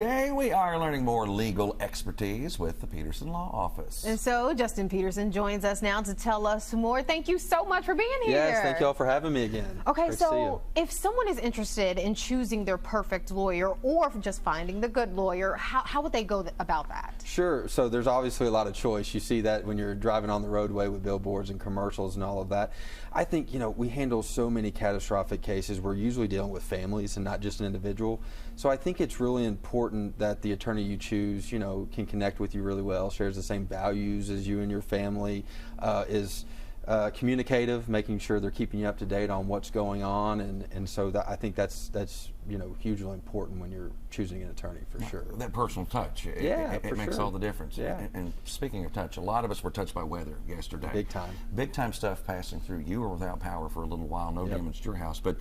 Today we are learning more legal expertise with the Peterson Law Office. And so Justin Peterson joins us now to tell us more. Thank you so much for being here. Yes, thank you all for having me again. Okay, Great so if someone is interested in choosing their perfect lawyer or just finding the good lawyer, how would they go about that? Sure. So there's obviously a lot of choice. You see that when you're driving on the roadway with billboards and commercials and all of that. I think, we handle so many catastrophic cases. We're usually dealing with families and not just an individual. So I think it's really important that the attorney you choose, can connect with you really well, shares the same values as you and your family, is communicative, making sure they're keeping you up to date on what's going on, and so I think that's hugely important when you're choosing an attorney, for sure. That personal touch, it makes all the difference. Yeah. And speaking of touch, a lot of us were touched by weather yesterday. Big time. Big time stuff passing through. You were without power for a little while, no damage to your house, but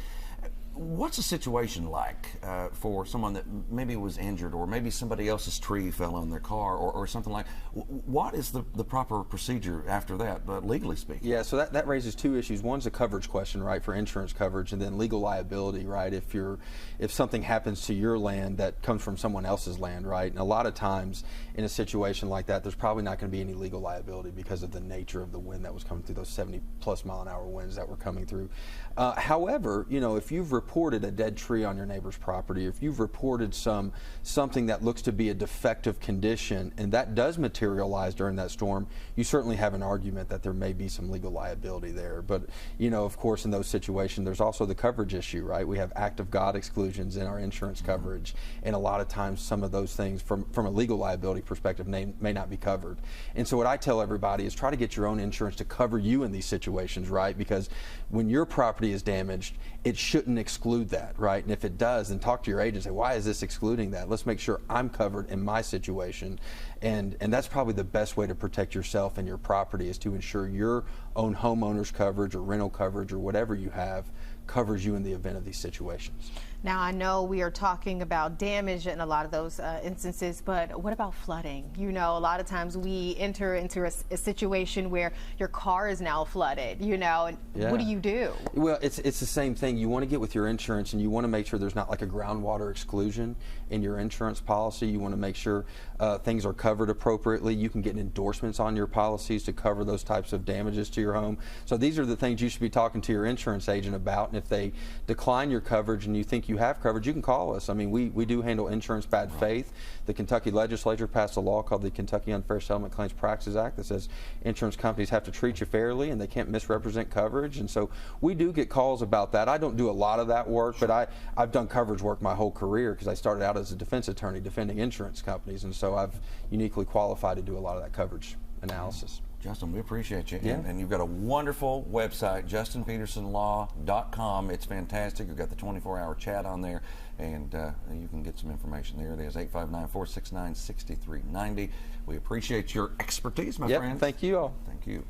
what's a situation like for someone that maybe was injured, or maybe somebody else's tree fell on their car, or something like? What is the proper procedure after that, but legally speaking? Yeah, so that raises two issues. One's a coverage question, right, for insurance coverage, and then legal liability, right? If something happens to your land that comes from someone else's land, right? And a lot of times in a situation like that, there's probably not going to be any legal liability because of the nature of the wind that was coming through, those 70+ mile-an-hour winds that were coming through. However, if you've reported a dead tree on your neighbor's property, if you've reported something that looks to be a defective condition, and that does materialize during that storm, you certainly have an argument that there may be some legal liability there. But of course, in those situations, there's also the coverage issue, right? We have act of God exclusions in our insurance coverage, and a lot of times some of those things from a legal liability perspective may not be covered. And so what I tell everybody is try to get your own insurance to cover you in these situations, right? Because when your property is damaged, it shouldn't exclude that, right? And if it does, then talk to your agent and say, why is this excluding that? Let's make sure I'm covered in my situation. And that's probably the best way to protect yourself and your property, is to ensure your own homeowner's coverage or rental coverage or whatever you have covers you in the event of these situations. Now, I know we are talking about damage in a lot of those instances, but what about flooding? A lot of times we enter into a situation where your car is now flooded, and what do you do? Well, it's the same thing. You want to get with your insurance, and you want to make sure there's not like a groundwater exclusion in your insurance policy. You want to make sure things are covered appropriately. You can get endorsements on your policies to cover those types of damages to your home. So these are the things you should be talking to your insurance agent about, and if they decline your coverage and you think you have coverage, you can call us. I mean, we do handle insurance bad faith. The Kentucky legislature passed a law called the Kentucky Unfair Settlement Claims Practices Act that says insurance companies have to treat you fairly and they can't misrepresent coverage. And so we do get calls about that. I don't do a lot of that work, but I've done coverage work my whole career because I started out as a defense attorney defending insurance companies, and so I've uniquely qualified to do a lot of that coverage analysis. Justin, we appreciate you. Yeah. And you've got a wonderful website, justinpetersonlaw.com. It's fantastic. You've got the 24-hour chat on there, and you can get some information there. It is 859-469-6390. We appreciate your expertise, my friend. Thank you all. Thank you.